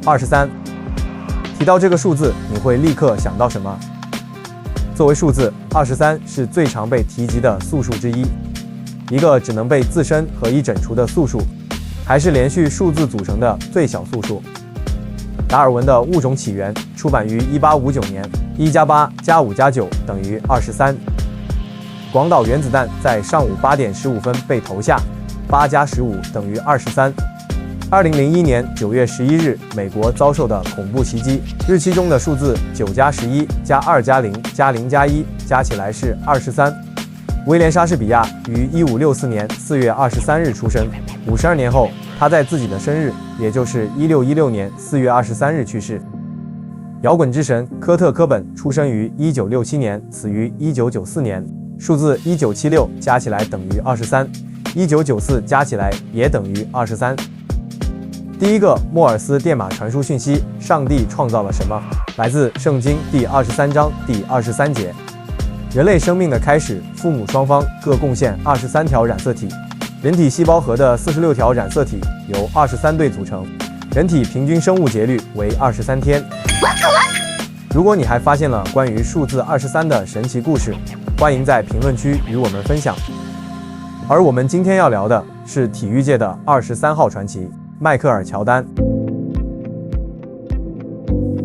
23。提到这个数字，你会立刻想到什么？作为数字，23是最常被提及的素数之一，一个只能被自身和一整除的素数，还是连续数字组成的最小素数。达尔文的《物种起源》出版于1859年，1+8+5+9等于23。广岛原子弹在上午8点15分被投下，8+15等于23。2001年9月11日，美国遭受的恐怖袭击，日期中的数字9+11加2+0+0+1加起来是23。威廉·莎士比亚于1564年4月23日出生，52年后，他在自己的生日，也就是1616年4月23日去世。摇滚之神科特·科本出生于1967年，死于1994年。数字1976加起来等于23，1994加起来也等于23。第一个莫尔斯电码传输讯息，上帝创造了什么？来自圣经第23章第23节。人类生命的开始，父母双方各贡献23条染色体。人体细胞核的46条染色体由23对组成。人体平均生物节律为23天。如果你还发现了关于数字23的神奇故事，欢迎在评论区与我们分享。而我们今天要聊的是体育界的23号传奇迈克尔·乔丹。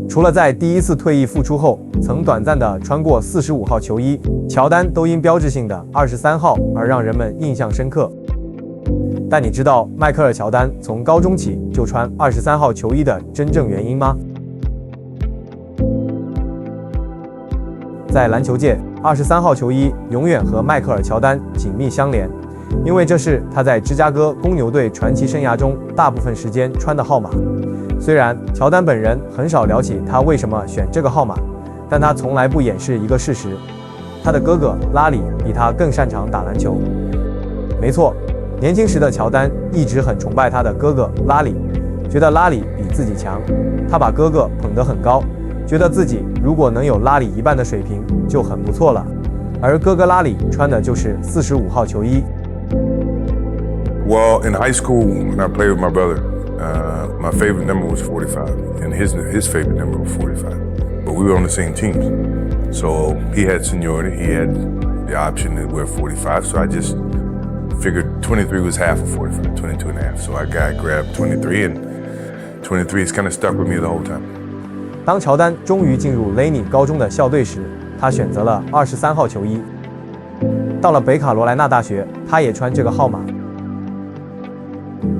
除了在第一次退役复出后曾短暂地穿过45号球衣，乔丹都因标志性的23号而让人们印象深刻。但你知道迈克尔·乔丹从高中起就穿23号球衣的真正原因吗？在篮球界，23号球衣永远和迈克尔·乔丹紧密相连，因为这是他在芝加哥公牛队传奇生涯中大部分时间穿的号码。虽然乔丹本人很少聊起他为什么选这个号码，但他从来不掩饰一个事实：他的哥哥拉里比他更擅长打篮球。没错，年轻时的乔丹一直很崇拜他的哥哥拉里，觉得拉里比自己强，他把哥哥捧得很高，觉得自己如果能有拉里一半的水平就很不错了。而哥哥拉里穿的就是45号球衣。Well, in high school, when I played with my brother, my favorite number was 45, and his favorite number was 45. But we were on the same teams, so he had seniority. He had the option to wear 45, so I just figured 23 was half of 45, 22 and a half. So I grabbed 23, and 23 has kind of stuck with me the whole time. 当乔丹终于进入雷尼高中的校队时，他选择了23号球衣。到了北卡罗来纳大学，他也穿这个号码。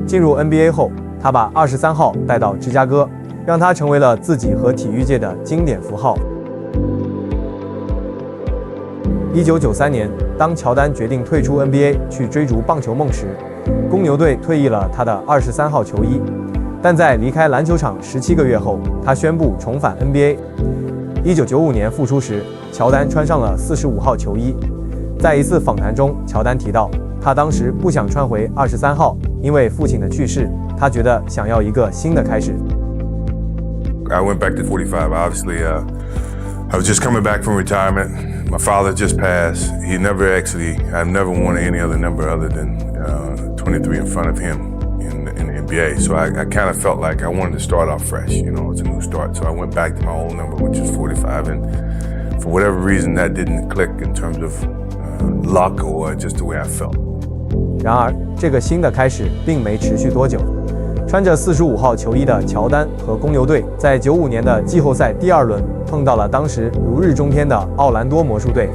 进入 NBA 后，他把23号带到芝加哥，让他成为了自己和体育界的经典符号。1993年，当乔丹决定退出 NBA 去追逐棒球梦时，公牛队退役了他的23号球衣。但在离开篮球场17个月后，他宣布重返 NBA。1995年复出时，乔丹穿上了45号球衣。在一次访谈中，乔丹提到，他当时不想穿回23号，因为父亲的去世，他觉得想要一个新的开始。I went back to 45. Obviously, I was just coming back from retirement. My father just passed. I've never worn any other number other than 23 in front of him in the NBA. So I kind of felt like I wanted to start off fresh. It's a new start. So I went back to my old number, which is 45. And for whatever reason, that didn't click in terms of luck or just the way I felt. 然而，这个新的开始并没持续多久。穿着45号球衣的乔丹和公牛队在95年的季后赛第2轮碰到了当时如日中天的奥兰多魔术队。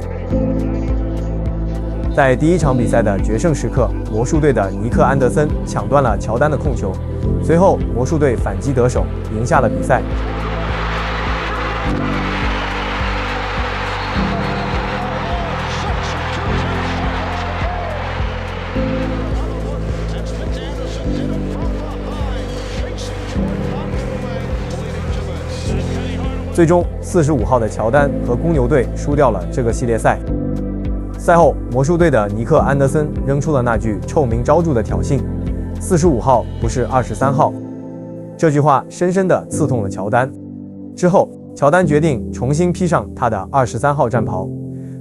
在第一场比赛的决胜时刻，魔术队的尼克·安德森抢断了乔丹的控球，随后魔术队反击得手，赢下了比赛。最终，45号的乔丹和公牛队输掉了这个系列赛。赛后，魔术队的尼克·安德森扔出了那句臭名昭著的挑衅：“45号不是23号。”这句话深深地刺痛了乔丹。之后，乔丹决定重新披上他的23号战袍。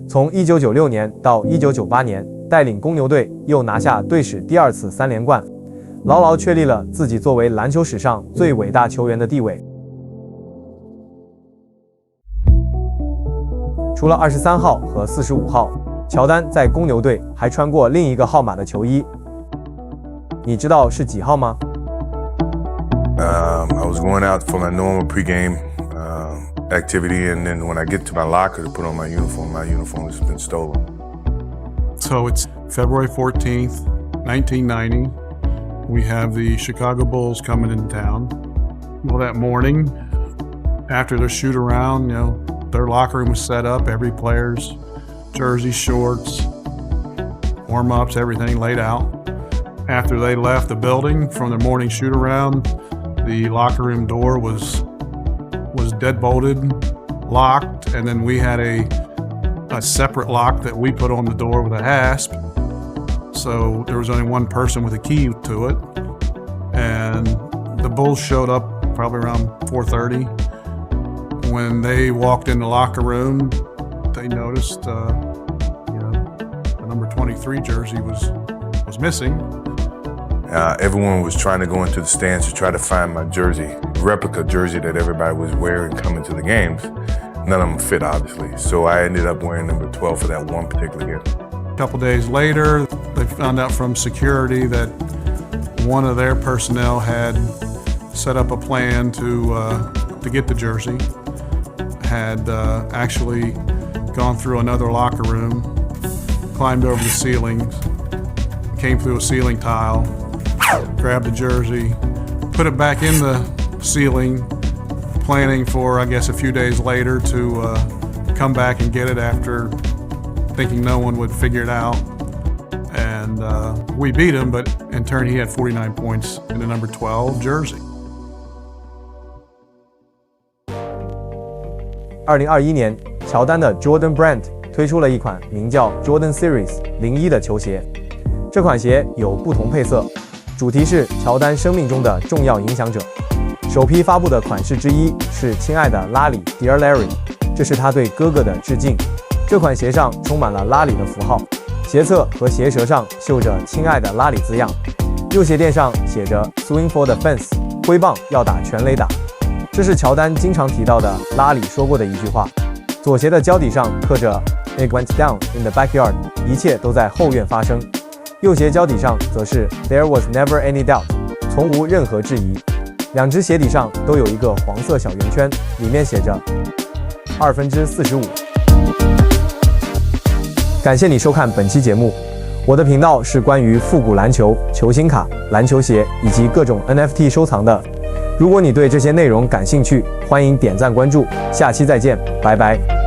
从1996年到1998年，带领公牛队又拿下队史第2次3连冠。牢牢确立了自己作为篮球史上最伟大球员的地位。除了23号和45号，乔丹在公牛队还穿过另一个号码的球衣，你知道是几号吗？ I was going out for my normal pregame activity, and then when I get to my locker to put on my uniform has been stolen. So it's February 14th, 1990. We have the Chicago Bulls coming into town. Well, that morning, after their shoot around, their locker room was set up, every player's jersey, shorts, warm-ups, everything laid out. After they left the building from their morning shoot around, the locker room door was deadbolted, locked, and then we had a separate lock that we put on the door with a hasp. So there was only one person with a key to it. And the Bulls showed up probably around 4:30. When they walked in the locker room, they noticed the number 23 jersey was missing. Everyone was trying to go into the stands to try to find my jersey, replica jersey that everybody was wearing coming to the games. None of them fit, obviously. So I ended up wearing number 12 for that one particular game. A couple days later, they found out from security that one of their personnel had set up a plan to get the jersey, had actually gone through another locker room, climbed over the ceiling, came through a ceiling tile, grabbed the jersey, put it back in the ceiling, planning for, I guess, a few days later to come back and get it after thinking no one would figure it out. And we beat him, but in turn he had 49 points in the number 12 jersey. 2021年，乔丹的 Jordan Brand 推出了一款名叫 Jordan Series 01的球鞋。这款鞋有不同配色，主题是乔丹生命中的重要影响者。首批发布的款式之一是亲爱的拉里 Dear Larry， 这是他对哥哥的致敬。这款鞋上充满了拉里的符号，鞋侧和鞋舌上绣着亲爱的拉里字样。右鞋垫上写着 Swing for the fence， 挥棒要打全垒打。这是乔丹经常提到的拉里说过的一句话。左鞋的胶底上刻着 It went down in the backyard， 一切都在后院发生。右鞋胶底上则是 There was never any doubt， 从无任何质疑。两只鞋底上都有一个黄色小圆圈，里面写着45%。感谢你收看本期节目。我的频道是关于复古篮球、球星卡、篮球鞋以及各种 NFT 收藏的。如果你对这些内容感兴趣，欢迎点赞关注。下期再见，拜拜。